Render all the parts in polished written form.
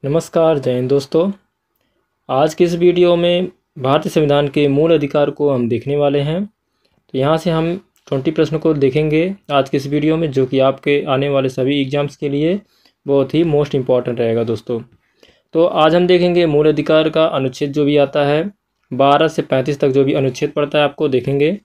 नमस्कार, जय हिंद दोस्तों। आज के इस वीडियो में भारतीय संविधान के मूल अधिकार को हम देखने वाले हैं। तो यहाँ से हम 20 प्रश्न को देखेंगे आज के इस वीडियो में, जो कि आपके आने वाले सभी एग्जाम्स के लिए बहुत ही मोस्ट इम्पॉर्टेंट रहेगा दोस्तों। तो आज हम देखेंगे मूल अधिकार का अनुच्छेद जो भी आता है 12 से 35 तक, जो भी अनुच्छेद पड़ता है आपको देखेंगे।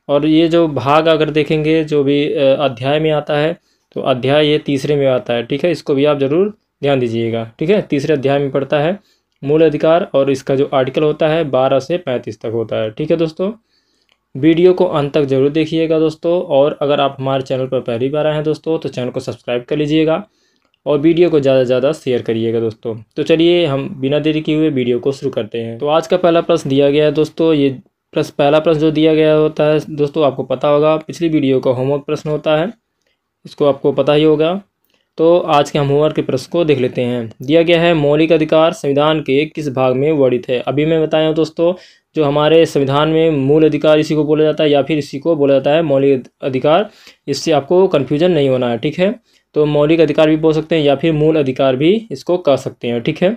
और ये जो भाग अगर देखेंगे जो भी अध्याय में आता है, तो अध्याय ये तीसरे में आता है, ठीक है। इसको भी आप ज़रूर ध्यान दीजिएगा, ठीक है। तीसरे अध्याय में पड़ता है मूल अधिकार, और इसका जो आर्टिकल होता है 12 से 35 तक होता है, ठीक है दोस्तों। वीडियो को अंत तक जरूर देखिएगा दोस्तों। और अगर आप हमारे चैनल पर पहली बार आए हैं दोस्तों, तो चैनल को सब्सक्राइब कर लीजिएगा और वीडियो को ज़्यादा से ज़्यादा शेयर करिएगा दोस्तों। तो चलिए हम बिना देरी किए हुए वीडियो को शुरू करते हैं। तो आज का पहला प्रश्न दिया गया है दोस्तों। ये पहला प्रश्न जो दिया गया होता है दोस्तों, आपको पता होगा, पिछली वीडियो का होमवर्क प्रश्न होता है, इसको आपको पता ही होगा। तो आज के हम होमवर्क के प्रश्न को देख लेते हैं। दिया गया है, मौलिक अधिकार संविधान के किस भाग में वर्णित है। अभी मैं बताया हूँ दोस्तों, जो हमारे संविधान में मूल अधिकार इसी को बोला जाता है, या फिर इसी को बोला जाता है मौलिक अधिकार। इससे आपको कन्फ्यूजन नहीं होना है, ठीक है। तो मौलिक अधिकार भी बोल सकते हैं या फिर मूल अधिकार भी इसको कह सकते हैं, ठीक है।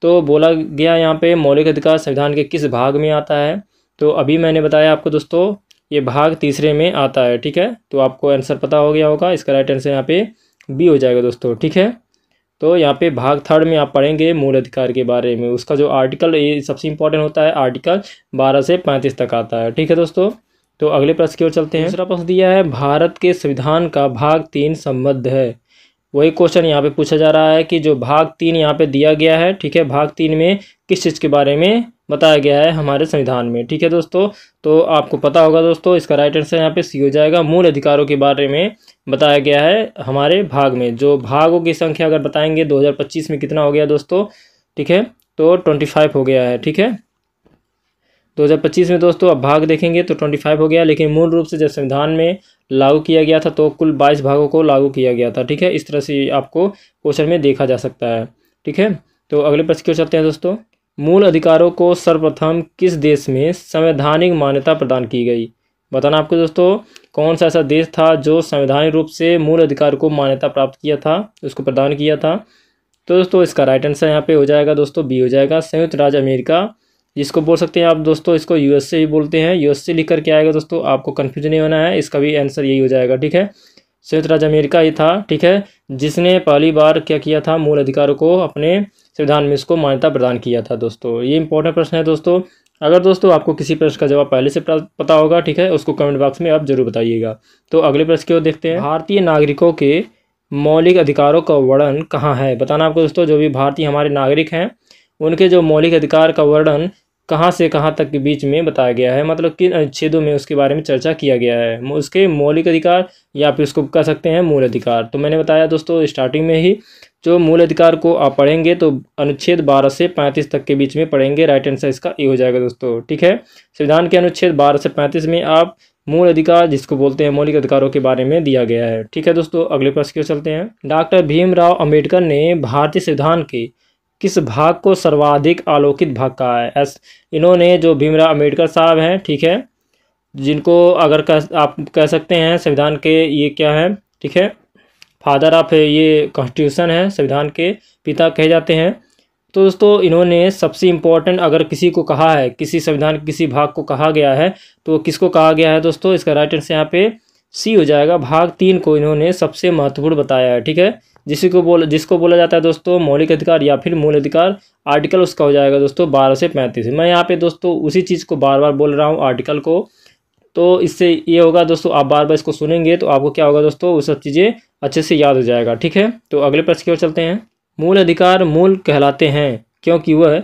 तो बोला गया यहाँ पे मौलिक अधिकार संविधान के किस भाग में आता है। तो अभी मैंने बताया आपको दोस्तों, ये भाग तीसरे में आता है, ठीक है। तो आपको आंसर पता हो गया होगा। इसका राइट आंसर यहाँ पे बी हो जाएगा दोस्तों, ठीक है। तो यहाँ पे भाग थर्ड में आप पढ़ेंगे मूल अधिकार के बारे में। उसका जो आर्टिकल ये सबसे इंपॉर्टेंट होता है, आर्टिकल 12 से 35 तक आता है, ठीक है दोस्तों। तो अगले प्रश्न की ओर चलते हैं। दूसरा प्रश्न दिया है, भारत के संविधान का भाग 3 संबद्ध है। वही क्वेश्चन यहाँ पे पूछा जा रहा है कि जो भाग 3 यहाँ पे दिया गया है, ठीक है, भाग 3 में किस चीज़ के बारे में बताया गया है हमारे संविधान में, ठीक है दोस्तों। तो आपको पता होगा दोस्तों, इसका राइट आंसर यहाँ पे सी हो जाएगा। मूल अधिकारों के बारे में बताया गया है हमारे भाग में। जो भागों की संख्या अगर बताएंगे 2025 में कितना हो गया दोस्तों, ठीक है, तो 25 हो गया है, ठीक है। 2025 में दोस्तों अब भाग देखेंगे तो 25 हो गया, लेकिन मूल रूप से जब संविधान में लागू किया गया था तो कुल 22 भागों को लागू किया गया था, ठीक है। इस तरह से आपको क्वेश्चन में देखा जा सकता है, ठीक है। तो अगले प्रश्न की ओर चलते हैं दोस्तों। मूल अधिकारों को सर्वप्रथम किस देश में संवैधानिक मान्यता प्रदान की गई। बताना आपको दोस्तों, कौन सा ऐसा देश था जो संवैधानिक रूप से मूल अधिकार को मान्यता प्राप्त किया था, उसको प्रदान किया था। तो दोस्तों इसका राइट आंसर यहाँ पे हो जाएगा दोस्तों, बी हो जाएगा, संयुक्त राज्य अमेरिका, जिसको बोल सकते हैं आप दोस्तों, इसको यूएसए भी बोलते हैं। यूएसए लिख करके आएगा दोस्तों, आपको कन्फ्यूजन नहीं होना है, इसका भी आंसर यही हो जाएगा, ठीक है। संयुक्त राज्य अमेरिका ही था, ठीक है, जिसने पहली बार क्या किया था, मूल अधिकारों को अपने संविधान में इसको मान्यता प्रदान किया था दोस्तों। ये इंपॉर्टेंट प्रश्न है दोस्तों। अगर दोस्तों आपको किसी प्रश्न का जवाब पहले से पता होगा, ठीक है, उसको कमेंट बॉक्स में आप जरूर बताइएगा। तो अगले प्रश्न की ओर देखते हैं। भारतीय नागरिकों के मौलिक अधिकारों का वर्णन कहाँ है। बताना आपको दोस्तों, जो भी भारतीय हमारे नागरिक हैं उनके जो मौलिक अधिकार का वर्णन कहाँ से कहाँ तक के बीच में बताया गया है, मतलब किन अनुच्छेदों में उसके बारे में चर्चा किया गया है, उसके मौलिक अधिकार, या फिर उसको कह सकते हैं मूल अधिकार। तो मैंने बताया दोस्तों स्टार्टिंग में ही, जो मूल अधिकार को आप पढ़ेंगे तो अनुच्छेद 12 से 35 तक के बीच में पढ़ेंगे। राइट आंसर इसका ए हो जाएगा दोस्तों, ठीक है। संविधान के अनुच्छेद 12 से 35 में आप मूल अधिकार, जिसको बोलते हैं मौलिक अधिकारों के बारे में दिया गया है, ठीक है दोस्तों। अगले प्रश्न की ओर चलते हैं। डॉक्टर भीमराव अंबेडकर ने भारतीय संविधान के किस भाग को सर्वाधिक आलोकित भाग कहा है। इन्होंने, जो भीमराव अंबेडकर साहब हैं, ठीक है, जिनको अगर आप कह सकते हैं संविधान के ये क्या है, ठीक है, फादर ऑफ ये कॉन्स्टिट्यूशन है, संविधान के पिता कहे जाते हैं। तो दोस्तों इन्होंने सबसे इम्पोर्टेंट अगर किसी को कहा है, किसी संविधान के किसी भाग को कहा गया है, तो किसको कहा गया है दोस्तों, इसका राइट आंसर यहाँ पे सी हो जाएगा। भाग 3 को इन्होंने सबसे महत्वपूर्ण बताया है, ठीक है, जिसको बोला जाता है दोस्तों मौलिक अधिकार या फिर मूल अधिकार। आर्टिकल उसका हो जाएगा दोस्तों 12 से 35। मैं यहाँ पे दोस्तों उसी चीज़ को बार बार बोल रहा हूँ, आर्टिकल को। तो इससे ये होगा दोस्तों, आप बार बार इसको सुनेंगे तो आपको क्या होगा दोस्तों, वो सब चीज़ें अच्छे से याद हो जाएगा, ठीक है। तो अगले प्रश्न की ओर चलते हैं। मूल अधिकार मूल कहलाते हैं क्योंकि वह,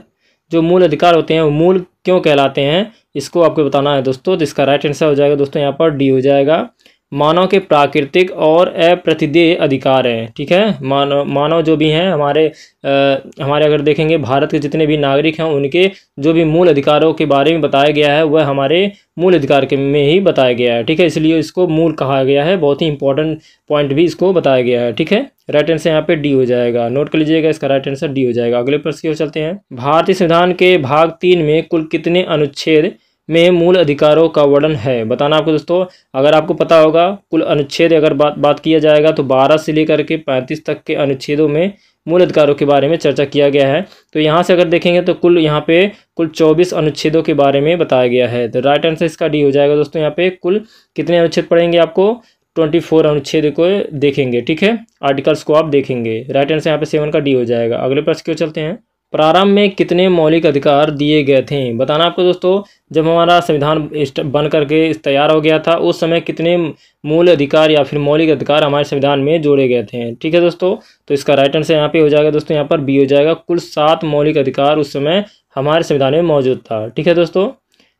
जो मूल अधिकार होते हैं वो मूल क्यों कहलाते हैं, इसको आपको बताना है दोस्तों। तो इसका राइट आंसर हो जाएगा दोस्तों यहाँ पर डी हो जाएगा। मानव के प्राकृतिक और अप्रतिदेय अधिकार हैं, ठीक है। मानव जो भी हैं हमारे अगर देखेंगे भारत के जितने भी नागरिक हैं, उनके जो भी मूल अधिकारों के बारे में बताया गया है वह हमारे मूल अधिकार के में ही बताया गया है, ठीक है। इसलिए इसको मूल कहा गया है। बहुत ही इंपॉर्टेंट पॉइंट भी इसको बताया गया है, ठीक है। राइट आंसर यहाँ पे डी हो जाएगा, नोट कर लीजिएगा, इसका राइट आंसर डी हो जाएगा। अगले प्रश्न की ओर चलते हैं। भारतीय संविधान के भाग 3 में कुल कितने अनुच्छेद में मूल अधिकारों का वर्णन है। बताना आपको दोस्तों, अगर आपको पता होगा कुल अनुच्छेद अगर बात किया जाएगा तो 12 से लेकर के 35 तक के अनुच्छेदों में मूल अधिकारों के बारे में चर्चा किया गया है। तो यहाँ से अगर देखेंगे तो यहाँ पे कुल 24 अनुच्छेदों के बारे में बताया गया है। तो राइट आंसर इसका डी हो जाएगा दोस्तों। यहाँ पे कुल कितने अनुच्छेद पढ़ेंगे, आपको 24 अनुच्छेद को देखेंगे, ठीक है, आर्टिकल्स को आप देखेंगे। राइट आंसर यहाँ पे 7 का डी हो जाएगा। अगले प्रश्न क्यों चलते हैं। प्रारंभ में कितने मौलिक अधिकार दिए गए थे। बताना आपको दोस्तों, जब हमारा संविधान बन करके तैयार हो गया था उस समय कितने मूल अधिकार या फिर मौलिक अधिकार हमारे संविधान में जोड़े गए थे। ठीक है दोस्तों, तो इसका राइट आंसर यहाँ पे हो जाएगा दोस्तों, यहाँ पर बी हो जाएगा। कुल 7 मौलिक अधिकार उस समय हमारे संविधान में मौजूद था। ठीक है दोस्तों,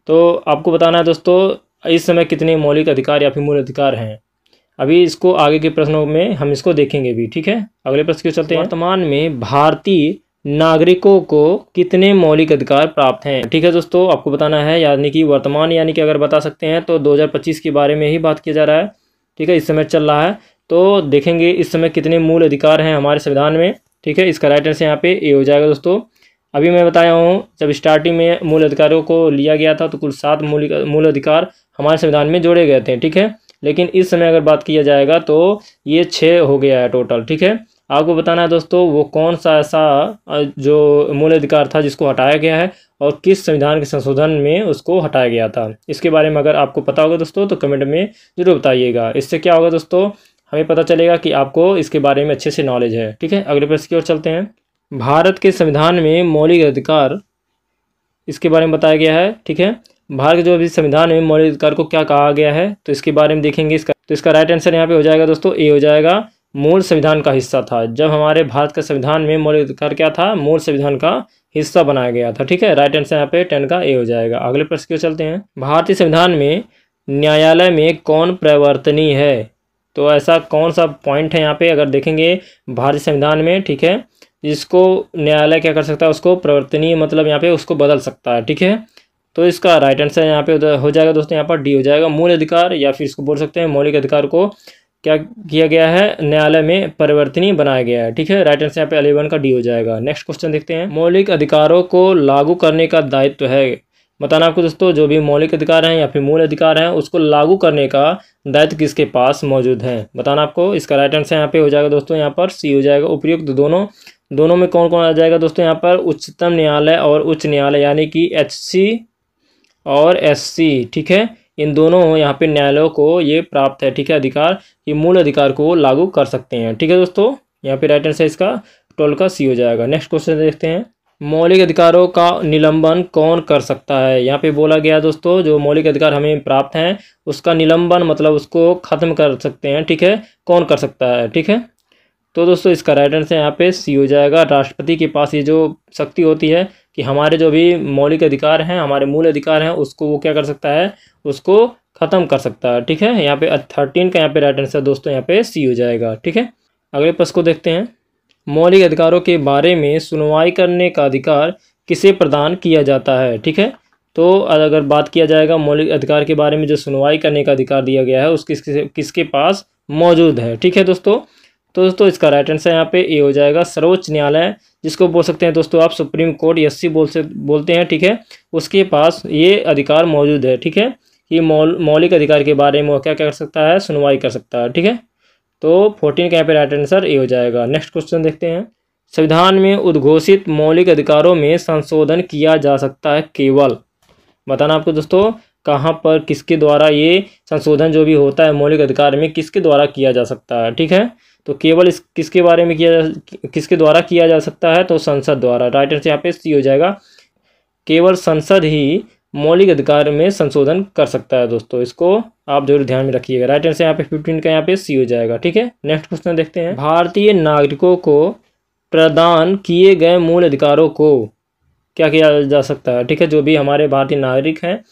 तो आपको बताना है दोस्तों इस समय कितने मौलिक अधिकार या फिर मूल अधिकार हैं। अभी इसको आगे के प्रश्नों में हम इसको देखेंगे भी। ठीक है, अगले प्रश्न क्यों चलते हैं। वर्तमान में भारतीय नागरिकों को कितने मौलिक अधिकार प्राप्त हैं। ठीक है दोस्तों, आपको बताना है, यानी कि वर्तमान यानी कि अगर बता सकते हैं तो 2025 के बारे में ही बात किया जा रहा है। ठीक है, इस समय चल रहा है, तो देखेंगे इस समय कितने मूल अधिकार हैं हमारे संविधान में। ठीक है, इसका राइट आंसर यहाँ पे ए हो जाएगा दोस्तों। अभी मैं बताया हूँ जब स्टार्टिंग में मूल अधिकारों को लिया गया था तो कुल 7 मूल अधिकार हमारे संविधान में जोड़े गए थे। ठीक है, लेकिन इस समय अगर बात किया जाएगा तो ये 6 हो गया है टोटल। ठीक है, आपको बताना है दोस्तों वो कौन सा ऐसा जो मूल अधिकार था जिसको हटाया गया है और किस संविधान के संशोधन में उसको हटाया गया था। इसके बारे में अगर आपको पता होगा दोस्तों तो कमेंट में ज़रूर बताइएगा। इससे क्या होगा दोस्तों, हमें पता चलेगा कि आपको इसके बारे में अच्छे से नॉलेज है। ठीक है, अगले प्रश्न की ओर चलते हैं। भारत के संविधान में मौलिक अधिकार, इसके बारे में बताया गया है। ठीक है, भारत के जो अभी संविधान में मौलिक अधिकार को क्या कहा गया है तो इसके बारे में देखेंगे। इसका राइट आंसर यहाँ पे हो जाएगा दोस्तों, ए हो जाएगा। मूल संविधान का हिस्सा था। जब हमारे भारत के संविधान में मौलिक अधिकार क्या था, मूल संविधान का हिस्सा बनाया गया था। ठीक है, राइट आंसर यहाँ पे 10 का ए हो जाएगा। अगले प्रश्न की ओर चलते हैं। भारतीय संविधान में न्यायालय में कौन प्रवर्तनीय है। तो ऐसा कौन सा पॉइंट है यहाँ पे अगर देखेंगे भारतीय संविधान में, ठीक है, जिसको न्यायालय क्या कर सकता है, उसको प्रवर्तनीय मतलब यहाँ पे उसको बदल सकता है। ठीक है, तो इसका राइट आंसर यहाँ पे हो जाएगा दोस्तों, यहाँ पर डी हो जाएगा। मूल अधिकार या फिर इसको बोल सकते हैं मौलिक अधिकार को क्या किया गया है, न्यायालय में परिवर्तनीय बनाया गया है। ठीक है, राइट आंसर यहाँ पे 11 का डी हो जाएगा। नेक्स्ट क्वेश्चन देखते हैं। मौलिक अधिकारों को लागू करने का दायित्व है। बताना आपको दोस्तों, जो भी मौलिक अधिकार हैं या फिर मूल अधिकार हैं उसको लागू करने का दायित्व किसके पास मौजूद है। बताना आपको, इसका राइट आंसर यहाँ पे हो जाएगा दोस्तों, यहाँ पर सी हो जाएगा। उपयुक्त दोनों में कौन कौन आ जाएगा दोस्तों, यहाँ पर उच्चतम न्यायालय और उच्च न्यायालय यानी कि HC और SC। ठीक है, इन दोनों यहाँ पे न्यायालयों को ये प्राप्त है। ठीक है, अधिकार, ये मूल अधिकार को लागू कर सकते हैं। ठीक है दोस्तों, यहाँ पे राइट आंसर इसका 12 का सी हो जाएगा। नेक्स्ट क्वेश्चन देखते हैं। मौलिक अधिकारों का निलंबन कौन कर सकता है। यहाँ पे बोला गया दोस्तों, जो मौलिक अधिकार हमें प्राप्त हैं उसका निलंबन मतलब उसको खत्म कर सकते हैं। ठीक है, कौन कर सकता है। ठीक है, तो दोस्तों इसका राइट आंसर यहाँ पे सी हो जाएगा। राष्ट्रपति के पास ये जो शक्ति होती है कि हमारे जो भी मौलिक अधिकार हैं, हमारे मूल अधिकार हैं, उसको वो क्या कर सकता है, उसको ख़त्म कर सकता है। ठीक है, यहाँ पे 13 का यहाँ पे राइट आंसर दोस्तों यहाँ पे सी हो जाएगा। ठीक है, अगले प्रश्न को देखते हैं। मौलिक अधिकारों के बारे में सुनवाई करने का अधिकार किसे प्रदान किया जाता है। ठीक है, तो अगर बात किया जाएगा मौलिक अधिकार के बारे में जो सुनवाई करने का अधिकार दिया गया है उसके किसके पास मौजूद है। ठीक है दोस्तों, तो दोस्तों इसका राइट आंसर यहाँ पे ए हो जाएगा। सर्वोच्च न्यायालय, जिसको बोल सकते हैं दोस्तों आप सुप्रीम कोर्ट, SC बोलते हैं। ठीक है, उसके पास ये अधिकार मौजूद है। ठीक है, कि मौलिक अधिकार के बारे में वो क्या कर सकता है, सुनवाई कर सकता है। ठीक है, तो 14 का यहाँ पे राइट आंसर ए हो जाएगा। नेक्स्ट क्वेश्चन देखते हैं। संविधान में उद्घोषित मौलिक अधिकारों में संशोधन किया जा सकता है केवल। बताना आपको दोस्तों, कहाँ पर किसके द्वारा ये संशोधन जो भी होता है मौलिक अधिकार में किसके द्वारा किया जा सकता है। ठीक है, तो केवल किसके बारे में किसके द्वारा किया जा सकता है, तो संसद द्वारा। राइट आंसर यहाँ पे सी हो जाएगा। केवल संसद ही मौलिक अधिकार में संशोधन कर सकता है दोस्तों, इसको आप जरूर ध्यान में रखिएगा। राइट आंसर यहाँ पे 15 का यहाँ पे सी हो जाएगा। ठीक है, नेक्स्ट क्वेश्चन देखते हैं। भारतीय नागरिकों को प्रदान किए गए मूल अधिकारों को क्या किया जा सकता है। ठीक है, जो भी हमारे भारतीय नागरिक हैं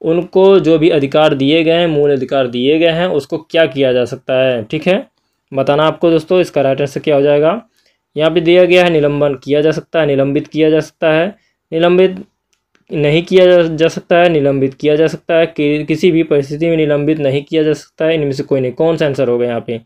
उनको जो भी अधिकार दिए गए हैं, मूल अधिकार दिए गए हैं, उसको क्या किया जा सकता है। ठीक है, बताना आपको दोस्तों, इसका राइट आंसर क्या हो जाएगा। यहाँ पे दिया गया है निलंबन किया जा सकता है, निलंबित किया जा सकता है, निलंबित नहीं किया जा सकता है, निलंबित किया जा सकता है, किसी भी परिस्थिति में निलंबित नहीं किया जा सकता है। इनमें से कोई नहीं, कौन सा आंसर होगा यहाँ पे।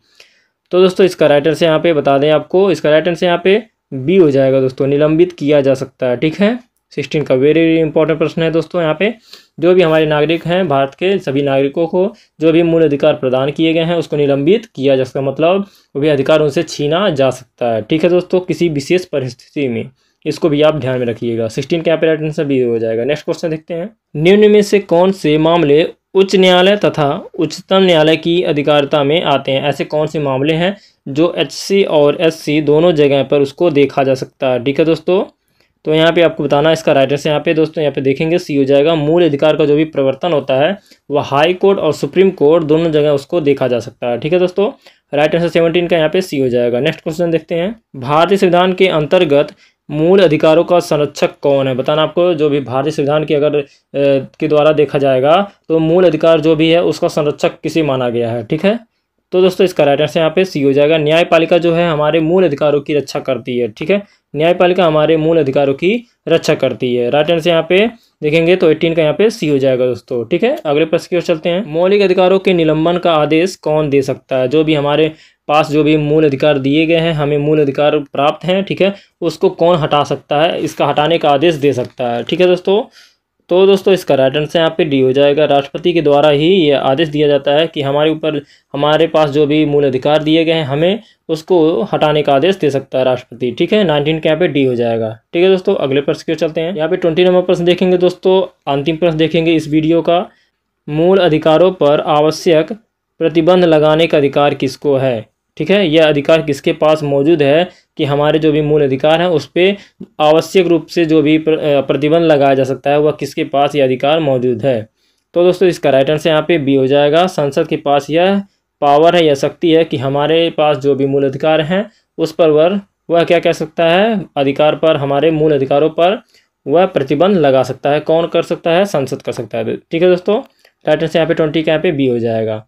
तो दोस्तों इसका राइट आंसर यहाँ पे बता दें आपको, इसका राइट आंसर यहाँ पे बी हो जाएगा दोस्तों, निलंबित किया जा सकता है। ठीक है, 16 का वेरी इंपॉर्टेंट प्रश्न है दोस्तों। यहाँ पे जो भी हमारे नागरिक हैं, भारत के सभी नागरिकों को जो भी मूल अधिकार प्रदान किए गए हैं उसको निलंबित किया जा सकता है, मतलब वो भी अधिकार उनसे छीना जा सकता है। ठीक है दोस्तों, किसी विशेष परिस्थिति में, इसको भी आप ध्यान में रखिएगा। 16 का राइट आंसर बी हो जाएगा। नेक्स्ट क्वेश्चन देखते हैं। निम्न में से कौन से मामले उच्च न्यायालय तथा उच्चतम न्यायालय की अधिकारिता में आते हैं? ऐसे कौन से मामले हैं जो HC और SC दोनों जगह पर उसको देखा जा सकता है? ठीक है दोस्तों, तो यहाँ पे आपको बताना इसका राइट आंसर यहाँ पे दोस्तों, यहाँ पे देखेंगे सी हो जाएगा। मूल अधिकार का जो भी प्रवर्तन होता है वह हाई कोर्ट और सुप्रीम कोर्ट दोनों जगह उसको देखा जा सकता है। ठीक है दोस्तों, राइट आंसर 17 का यहाँ पे सी हो जाएगा। नेक्स्ट क्वेश्चन देखते हैं। भारतीय संविधान के अंतर्गत मूल अधिकारों का संरक्षक कौन है? बताना आपको। जो भी भारतीय संविधान की अगर के द्वारा देखा जाएगा तो मूल अधिकार जो भी है उसका संरक्षक किसे माना गया है? ठीक है, तो दोस्तों इसका राइट आंसर यहाँ पे सी हो जाएगा। न्यायपालिका जो है हमारे मूल अधिकारों की रक्षा करती है। ठीक है, न्यायपालिका हमारे मूल अधिकारों की रक्षा करती है। राइट आंसर यहाँ पे देखेंगे तो 18 का यहाँ पे सी हो जाएगा दोस्तों। ठीक है, अगले प्रश्न की ओर चलते हैं। मौलिक अधिकारों के निलंबन का आदेश कौन दे सकता है? जो भी हमारे पास जो भी मूल अधिकार दिए गए हैं, हमें मूल अधिकार प्राप्त हैं, ठीक है, उसको कौन हटा सकता है? इसका हटाने का आदेश दे सकता है। ठीक है दोस्तों, तो दोस्तों इसका राइट आंसर यहाँ पे डी हो जाएगा। राष्ट्रपति के द्वारा ही ये आदेश दिया जाता है कि हमारे ऊपर हमारे पास जो भी मूल अधिकार दिए गए हैं हमें उसको हटाने का आदेश दे सकता है राष्ट्रपति। ठीक है, 19 के यहाँ पे डी हो जाएगा। ठीक है दोस्तों, अगले प्रश्न की ओर चलते हैं। यहाँ पे 20 नंबर प्रश्न देखेंगे दोस्तों, अंतिम प्रश्न देखेंगे इस वीडियो का। मूल अधिकारों पर आवश्यक प्रतिबंध लगाने का अधिकार किसको है? ठीक है, यह अधिकार किसके पास मौजूद है कि हमारे जो भी मूल अधिकार हैं उस पर आवश्यक रूप से जो भी प्रतिबंध लगाया जा सकता है वह किसके पास यह अधिकार मौजूद है? तो दोस्तों इसका राइट आंसर यहाँ पे बी हो जाएगा। संसद के पास यह पावर है, यह शक्ति है कि हमारे पास जो भी मूल अधिकार हैं उस पर वह क्या कह सकता है? अधिकार पर, हमारे मूल अधिकारों पर वह प्रतिबंध लगा सकता है। कौन कर सकता है? संसद कर सकता है। ठीक है दोस्तों, राइट आंसर यहाँ पे 20 का यहाँ पे बी हो जाएगा।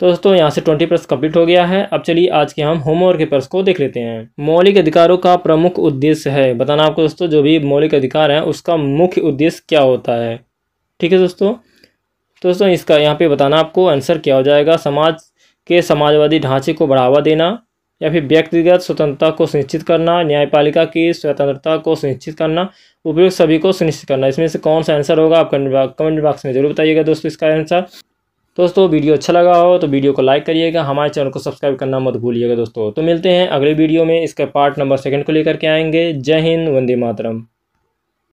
तो दोस्तों यहाँ से 20 प्रश्न कंप्लीट हो गया है। अब चलिए आज के हम होमवर्क के प्रश्न को देख लेते हैं। मौलिक अधिकारों का प्रमुख उद्देश्य है। बताना आपको दोस्तों जो भी मौलिक अधिकार है उसका मुख्य उद्देश्य क्या होता है? ठीक है दोस्तों, तो दोस्तों इसका यहाँ पे बताना आपको आंसर क्या हो जाएगा। समाज के समाजवादी ढांचे को बढ़ावा देना, या फिर व्यक्तिगत स्वतंत्रता को सुनिश्चित करना, न्यायपालिका की स्वतंत्रता को सुनिश्चित करना, उपयुक्त सभी को सुनिश्चित करना। इसमें से कौन सा आंसर होगा आप कमेंट बॉक्स में जरूर बताइएगा दोस्तों इसका आंसर। दोस्तों वीडियो अच्छा लगा हो तो वीडियो को लाइक करिएगा, हमारे चैनल को सब्सक्राइब करना मत भूलिएगा दोस्तों। तो मिलते हैं अगले वीडियो में, इसका पार्ट नंबर 2 को लेकर के आएंगे। जय हिंद, वंदे मातरम।